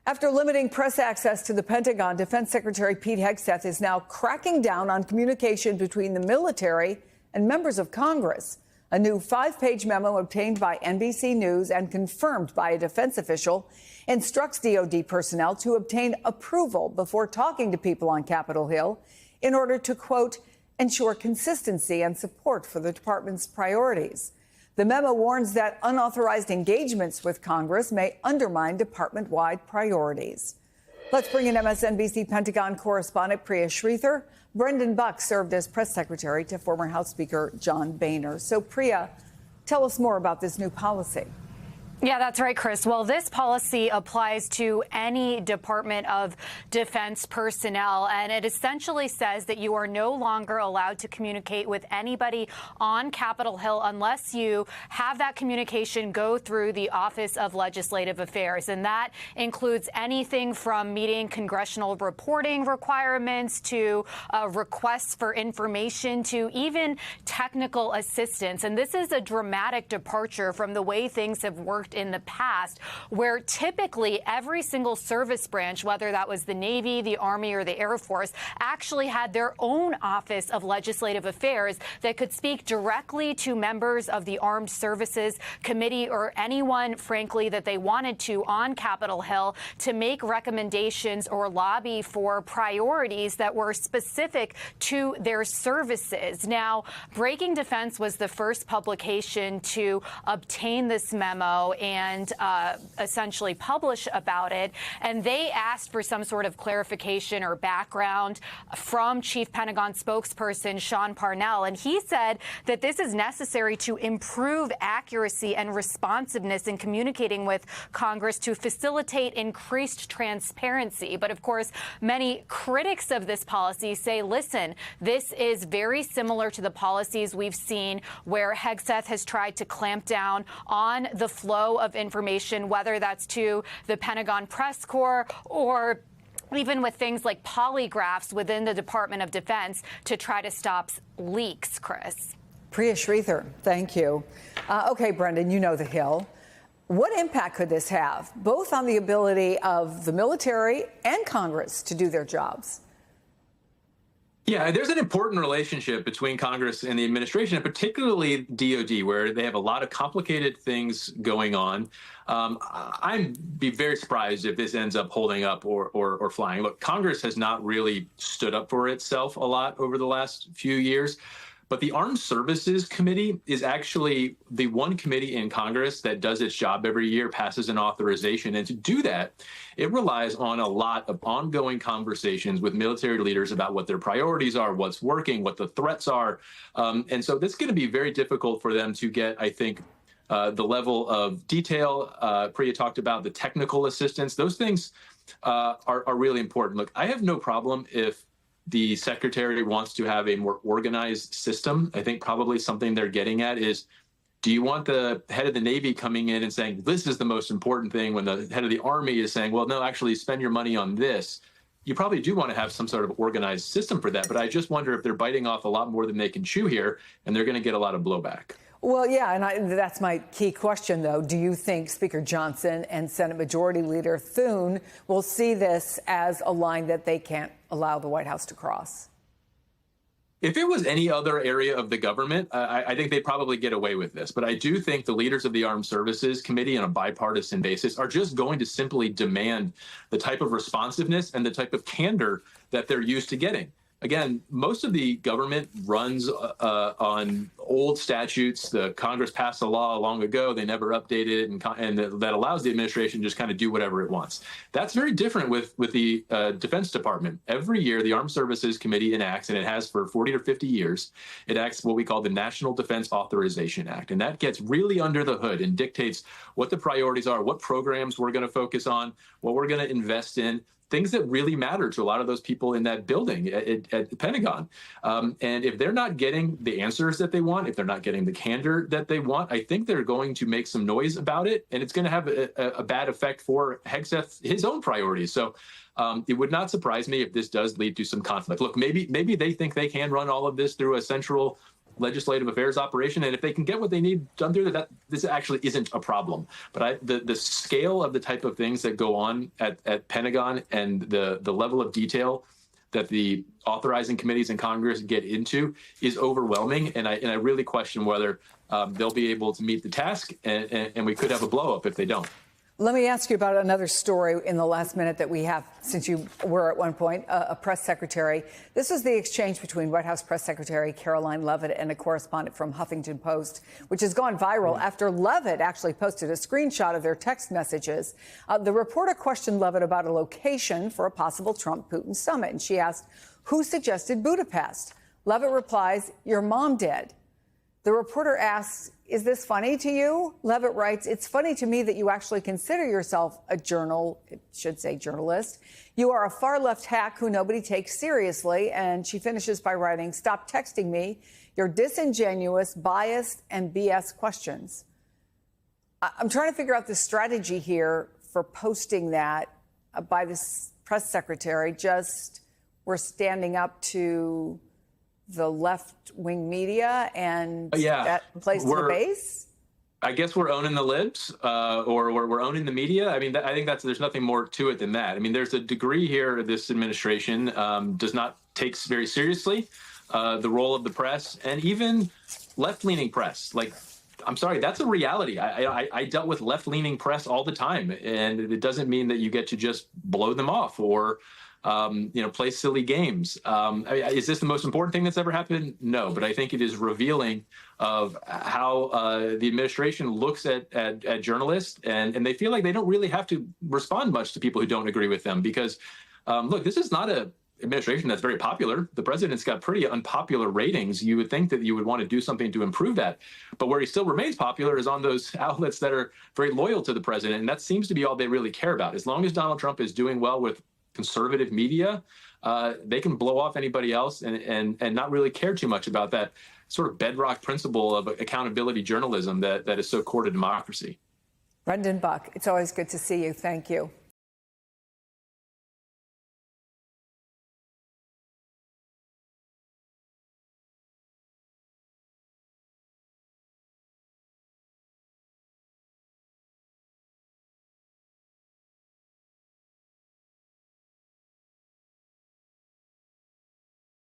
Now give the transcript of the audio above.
After limiting press access to the Pentagon, Defense Secretary Pete Hegseth is now cracking down on communication between the military and members of Congress. A new 5-page memo obtained by NBC News and confirmed by a defense official instructs DoD personnel to obtain approval before talking to people on Capitol Hill in order to, quote, ensure consistency and support for the department's priorities. The memo warns that unauthorized engagements with Congress may undermine department-wide priorities. Let's bring in MSNBC Pentagon correspondent Priya Sridhar. Brendan Buck served as press secretary to former House Speaker John Boehner. So, Priya, tell us more about this new policy. Yeah, that's right, Chris. Well, this policy applies to any Department of Defense personnel, and it essentially says that you are no longer allowed to communicate with anybody on Capitol Hill unless you have that communication go through the Office of Legislative Affairs. And that includes anything from meeting congressional reporting requirements to requests for information to even technical assistance. And this is a dramatic departure from the way things have worked in the past, where typically every single service branch, whether that was the Navy, the Army, or the Air Force, actually had their own Office of Legislative Affairs that could speak directly to members of the Armed Services Committee or anyone, frankly, that they wanted to on Capitol Hill to make recommendations or lobby for priorities that were specific to their services. Now, Breaking Defense was the first publication to obtain this memo and essentially publish about it. And they asked for some sort of clarification or background from Chief Pentagon spokesperson Sean Parnell. And he said that this is necessary to improve accuracy and responsiveness in communicating with Congress to facilitate increased transparency. But of course, many critics of this policy say, listen, this is very similar to the policies we've seen where Hegseth has tried to clamp down on the flow of information, whether that's to the Pentagon Press Corps or even with things like polygraphs within the Department of Defense to try to stop leaks, Chris. Priya Sridhar, thank you. Okay, Brendan, you know the Hill. What impact could this have, both on the ability of the military and Congress to do their jobs? Yeah, there's an important relationship between Congress and the administration, and particularly DoD, where they have a lot of complicated things going on. I'd be very surprised if this ends up holding up or flying. Look, Congress has not really stood up for itself a lot over the last few years. But the Armed Services Committee is actually the one committee in Congress that does its job every year, passes an authorization. And to do that, it relies on a lot of ongoing conversations with military leaders about what their priorities are, what's working, what the threats are. And so this is going to be very difficult for them to get, I think, the level of detail. Priya talked about the technical assistance. Those things are really important. Look, I have no problem if the secretary wants to have a more organized system. I think probably something they're getting at is, do you want the head of the Navy coming in and saying, this is the most important thing, when the head of the Army is saying, well, no, actually spend your money on this? You probably do want to have some sort of organized system for that. But I just wonder if they're biting off a lot more than they can chew here, and they're going to get a lot of blowback. Well, yeah, and that's my key question, though. Do you think Speaker Johnson and Senate Majority Leader Thune will see this as a line that they can't allow the White House to cross? If it was any other area of the government, I think they'd probably get away with this. But I do think the leaders of the Armed Services Committee on a bipartisan basis are just going to simply demand the type of responsiveness and the type of candor that they're used to getting. Again, most of the government runs on old statutes. The Congress passed a law long ago. They never updated it, and that allows the administration to just kind of do whatever it wants. That's very different with the Defense Department. Every year, the Armed Services Committee enacts, and it has for 40 or 50 years, it acts what we call the National Defense Authorization Act. And that gets really under the hood and dictates what the priorities are, what programs we're going to focus on, what we're going to invest in, things that really matter to a lot of those people in that building at the Pentagon. And if they're not getting the answers that they want, if they're not getting the candor that they want, I think they're going to make some noise about it. And it's going to have a bad effect for Hegseth, his own priorities. So it would not surprise me if this does lead to some conflict. Look, maybe they think they can run all of this through a central legislative affairs operation. And if they can get what they need done through that, this actually isn't a problem. But the scale of the type of things that go on at Pentagon and the level of detail that the authorizing committees in Congress get into is overwhelming. And I really question whether they'll be able to meet the task, and we could have a blow up if they don't. Let me ask you about another story in the last minute that we have, since you were at one point a press secretary. This is the exchange between White House Press Secretary Caroline Leavitt and a correspondent from Huffington Post, which has gone viral after Leavitt actually posted a screenshot of their text messages. The reporter questioned Leavitt about a location for a possible Trump-Putin summit, and she asked, who suggested Budapest? Leavitt replies, your mom did. The reporter asks, is this funny to you? Leavitt writes, it's funny to me that you actually consider yourself a journalist. You are a far-left hack who nobody takes seriously. And she finishes by writing, stop texting me your disingenuous, biased, and BS questions. I'm trying to figure out the strategy here for posting that by this press secretary. Just we're standing up to the left-wing media and that plays to the base? I guess we're owning the libs, or we're owning the media. I mean, I think there's nothing more to it than that. I mean, there's a degree here this administration does not take very seriously the role of the press, and even left-leaning press. Like, I'm sorry, that's a reality. I dealt with left-leaning press all the time, and it doesn't mean that you get to just blow them off or play silly games. Is this the most important thing that's ever happened? No, but I think it is revealing of how the administration looks at journalists, and they feel like they don't really have to respond much to people who don't agree with them. Because, look, this is not an administration that's very popular. The president's got pretty unpopular ratings. You would think that you would want to do something to improve that. But where he still remains popular is on those outlets that are very loyal to the president. And that seems to be all they really care about. As long as Donald Trump is doing well with conservative media, they can blow off anybody else and not really care too much about that sort of bedrock principle of accountability journalism that is so core to democracy. Brendan Buck, it's always good to see you. Thank you.